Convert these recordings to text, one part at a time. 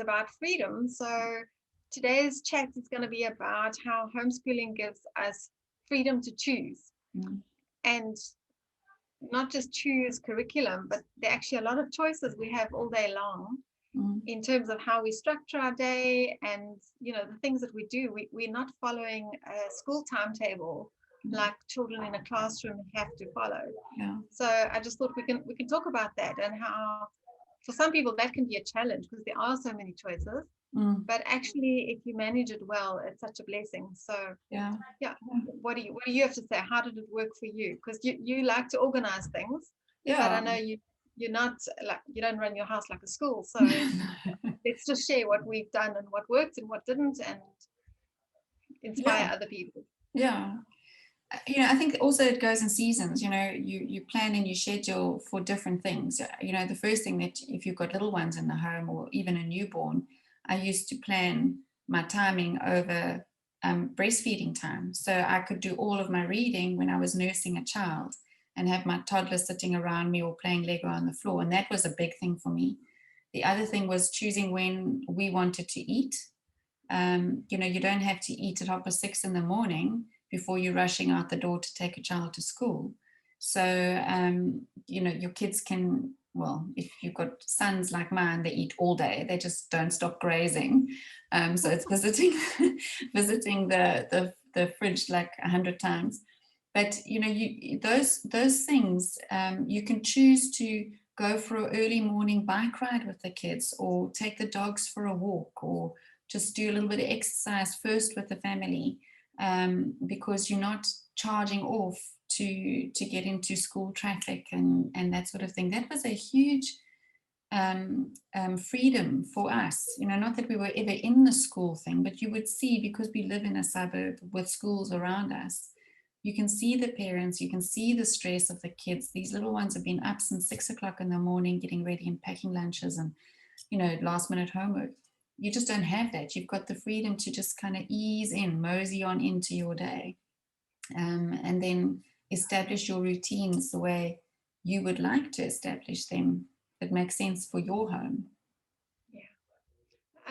about freedom. So today's chat is going to be about how homeschooling gives us freedom to choose, and not just choose curriculum, but there are actually a lot of choices we have all day long in terms of how we structure our day, and the things that we do. We're not following a school timetable like children in a classroom have to follow. So I just thought we can talk about that, and how for some people that can be a challenge because there are so many choices, but actually if you manage it well, it's such a blessing. So yeah, what do you have to say? How did it work for you? Because you like to organize things, but I know you're not, like, you don't run your house like a school. So let's just share what we've done and what worked and what didn't, and inspire other people. I think also it goes in seasons. You plan and you schedule for different things. The first thing, that if you've got little ones in the home or even a newborn, I used to plan my timing over breastfeeding time, so I could do all of my reading when I was nursing a child and have my toddler sitting around me or playing Lego on the floor, and that was a big thing for me. The other thing was choosing when we wanted to eat. You don't have to eat at 6:30 in the morning before you're rushing out the door to take a child to school. So, your kids can, well, if you've got sons like mine, they eat all day. They just don't stop grazing. So it's visiting the fridge like 100 times. But, those things, you can choose to go for an early morning bike ride with the kids, or take the dogs for a walk, or just do a little bit of exercise first with the family, because you're not charging off to get into school traffic and that sort of thing. That was a huge freedom for us. Not that we were ever in the school thing, but you would see, because we live in a suburb with schools around us, you can see the parents, you can see the stress of the kids. These little ones have been up since 6:00 in the morning, getting ready and packing lunches and, last minute homework. You just don't have that. You've got the freedom to just kind of ease in, mosey on into your day, and then establish your routines the way you would like to establish them that make sense for your home. Yeah,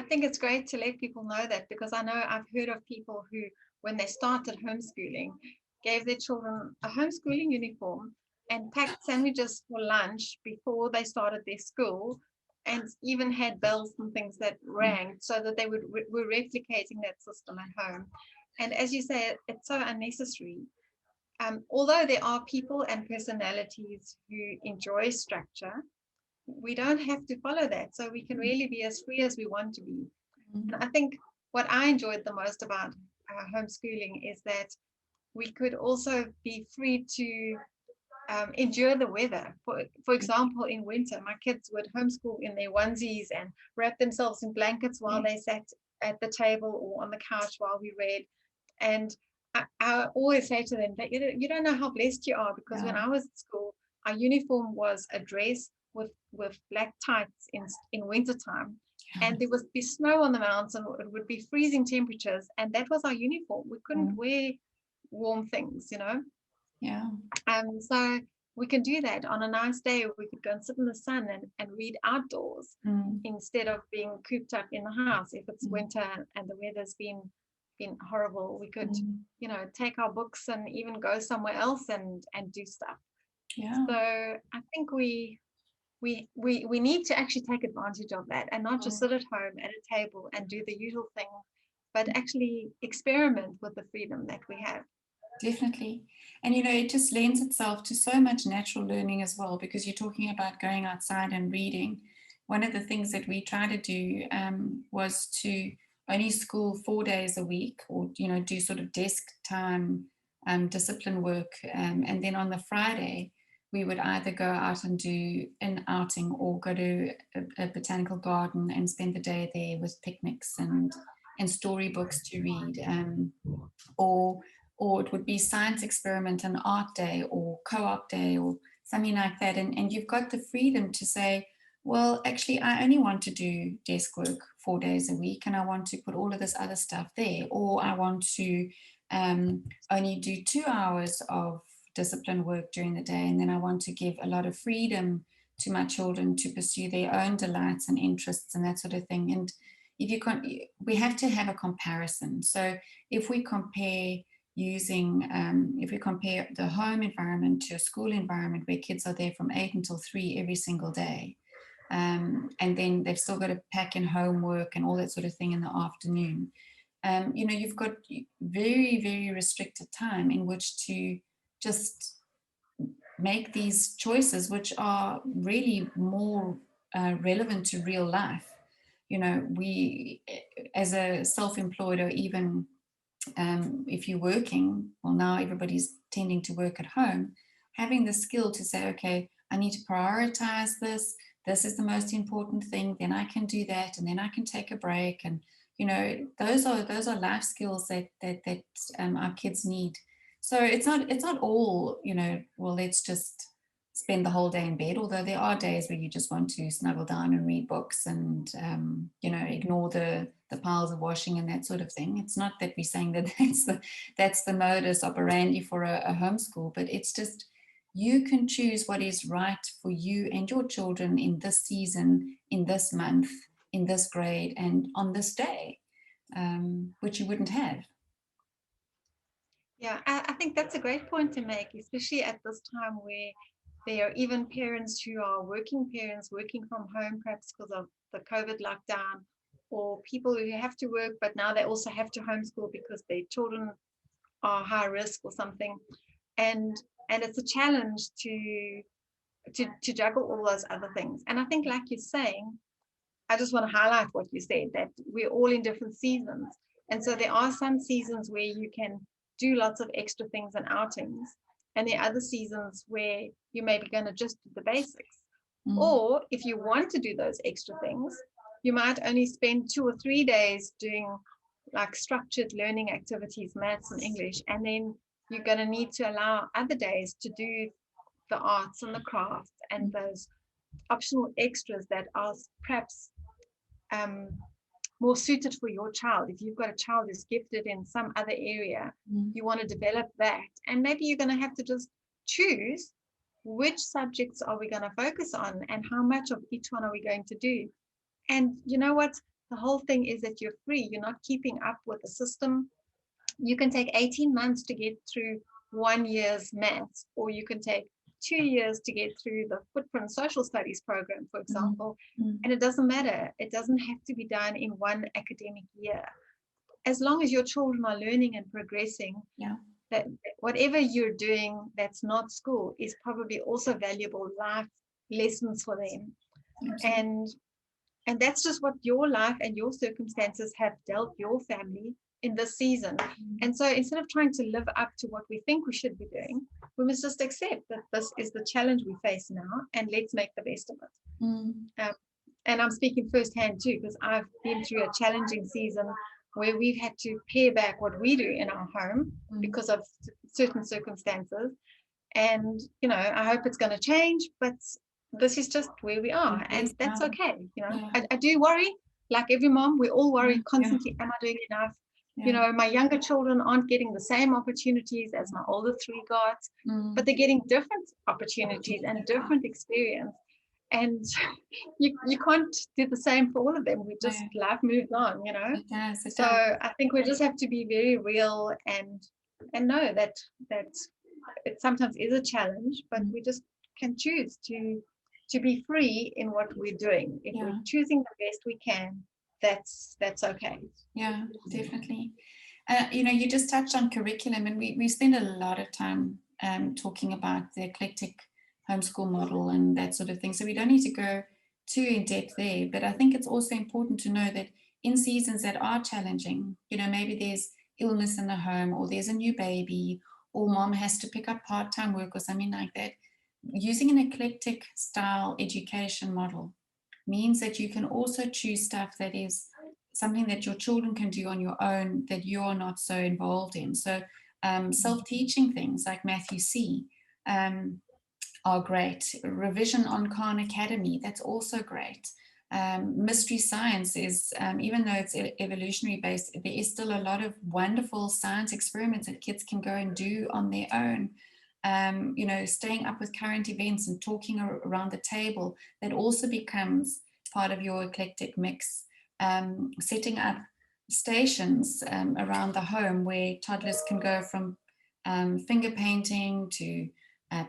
I think it's great to let people know that, because I know I've heard of people who, when they started homeschooling, gave their children a homeschooling uniform and packed sandwiches for lunch before they started their school, and even had bells and things that rang so that they were replicating that system at home. And as you say, it's so unnecessary. Although there are people and personalities who enjoy structure, we don't have to follow that. So we can really be as free as we want to be. And I think what I enjoyed the most about homeschooling is that we could also be free to endure the weather. For example, in winter, my kids would homeschool in their onesies and wrap themselves in blankets while they sat at the table or on the couch while we read. And I always say to them that you don't know how blessed you are, because when I was at school, our uniform was a dress with black tights in wintertime. And there would be snow on the mountains, and it would be freezing temperatures, and that was our uniform. We couldn't wear warm things. So we can do that on a nice day. We could go and sit in the sun and read outdoors instead of being cooped up in the house. If it's winter and the weather's been horrible, we could take our books and even go somewhere else and do stuff. So I think we need to actually take advantage of that, and not just sit at home at a table and do the usual thing, but actually experiment with the freedom that we have. Definitely. And it just lends itself to so much natural learning as well, because you're talking about going outside and reading. One of the things that we try to do was to only school 4 days a week, or do sort of desk time discipline work, and then on the Friday we would either go out and do an outing, or go to a botanical garden and spend the day there with picnics and storybooks to read, or it would be science experiment and art day, or co-op day, or something like that. And you've got the freedom to say, well, actually, I only want to do desk work 4 days a week, and I want to put all of this other stuff there, or I want to only do 2 hours of discipline work during the day, and then I want to give a lot of freedom to my children to pursue their own delights and interests and that sort of thing. And if you we have to have a comparison. So if we compare if we compare the home environment to a school environment where kids are there from 8 until 3 every single day, and then they've still got to pack in homework and all that sort of thing in the afternoon. You've got very, very restricted time in which to just make these choices, which are really more relevant to real life. We, as a self-employed, or even if you're working, well, now everybody's tending to work at home, having the skill to say, okay, I need to prioritize this. This is the most important thing. Then I can do that, and then I can take a break. And those are life skills that our kids need. So it's not all, well, let's just spend the whole day in bed, although there are days where you just want to snuggle down and read books and ignore the piles of washing and that sort of thing. It's not that we're saying that that's the modus operandi for a homeschool, but it's just you can choose what is right for you and your children in this season, in this month, in this grade, and on this day, which you wouldn't have. Yeah, I think that's a great point to make, especially at this time where there are even parents who are working parents working from home, perhaps because of the COVID lockdown, or people who have to work, but now they also have to homeschool because their children are high risk or something. And it's a challenge to juggle all those other things. And I think, like you're saying, I just want to highlight what you said, that we're all in different seasons. And so there are some seasons where you can do lots of extra things and outings. And there are other seasons where you may be going to just do the basics. Or if you want to do those extra things, you might only spend 2 or 3 days doing like structured learning activities, maths and English. And then you're going to need to allow other days to do the arts and the crafts and those optional extras that are perhaps more suited for your child. If you've got a child who's gifted in some other area, you want to develop that. And maybe you're going to have to just choose which subjects are we going to focus on and how much of each one are we going to do. And you know what? The whole thing is that you're free. You're not keeping up with the system. You can take 18 months to get through 1 year's maths, or you can take 2 years to get through the Footprint Social Studies program, for example. And it doesn't matter. It doesn't have to be done in one academic year. As long as your children are learning and progressing, that whatever you're doing that's not school is probably also valuable life lessons for them. And that's just what your life and your circumstances have dealt your family in this season. And so instead of trying to live up to what we think we should be doing, we must just accept that this is the challenge we face now, and let's make the best of it. And I'm speaking firsthand too, because I've been through a challenging season where we've had to pare back what we do in our home because of certain circumstances. And, I hope it's going to change, but this is just where we are, and that's okay. I do worry, like every mom, we all worry constantly. Am I doing enough? My younger children aren't getting the same opportunities as my older 3 got, but they're getting different opportunities and different experience. And you can't do the same for all of them. Life moves on, It does. So I think we just have to be very real and know that it sometimes is a challenge, but we just can choose to be free in what we're doing. If we're choosing the best we can, that's okay. Yeah, definitely. You just touched on curriculum, and we spend a lot of time talking about the eclectic homeschool model and that sort of thing. So we don't need to go too in depth there, but I think it's also important to know that in seasons that are challenging, maybe there's illness in the home, or there's a new baby, or mom has to pick up part-time work or something like that. Using an eclectic style education model means that you can also choose stuff that is something that your children can do on your own, that you're not so involved in. So self-teaching things like Matthew C. Are great. Revision on Khan Academy, that's also great. Mystery science is, even though it's evolutionary based, there is still a lot of wonderful science experiments that kids can go and do on their own. staying up with current events and talking around the table, that also becomes part of your eclectic mix. Setting up stations around the home where toddlers can go from finger painting to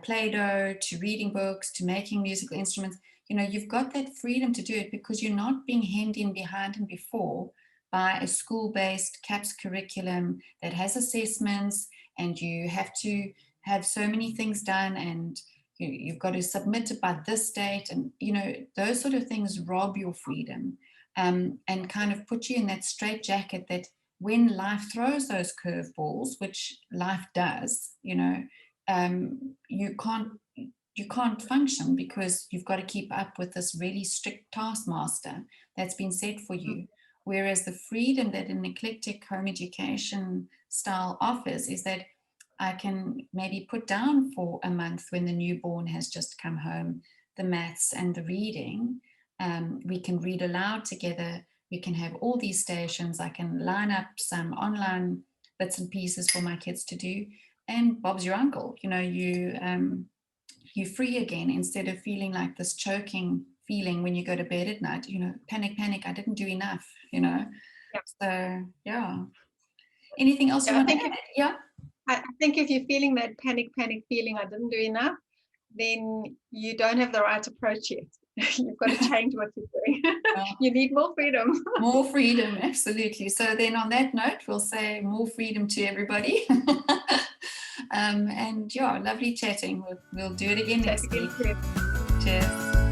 Play-Doh to reading books to making musical instruments. You've got that freedom to do it because you're not being hemmed in behind and before by a school-based CAPS curriculum that has assessments, and you have to have so many things done, and you've got to submit it by this date, and those sort of things rob your freedom, and kind of put you in that straitjacket that when life throws those curveballs, which life does, you can't function because you've got to keep up with this really strict taskmaster that's been set for you. Whereas the freedom that an eclectic home education style offers is that I can maybe put down for a month when the newborn has just come home the maths and the reading. We can read aloud together. We can have all these stations. I can line up some online bits and pieces for my kids to do. And Bob's your uncle. You're free again instead of feeling like this choking feeling when you go to bed at night. Panic, I didn't do enough. Yeah. So yeah. Anything else you want to add? Yeah. I think if you're feeling that panic feeling, I didn't do enough, then you don't have the right approach yet. You've got to change what you're doing. You need more freedom. More freedom, absolutely. So then on that note, we'll say more freedom to everybody. And yeah, lovely chatting. We'll do it again next week. Cheers.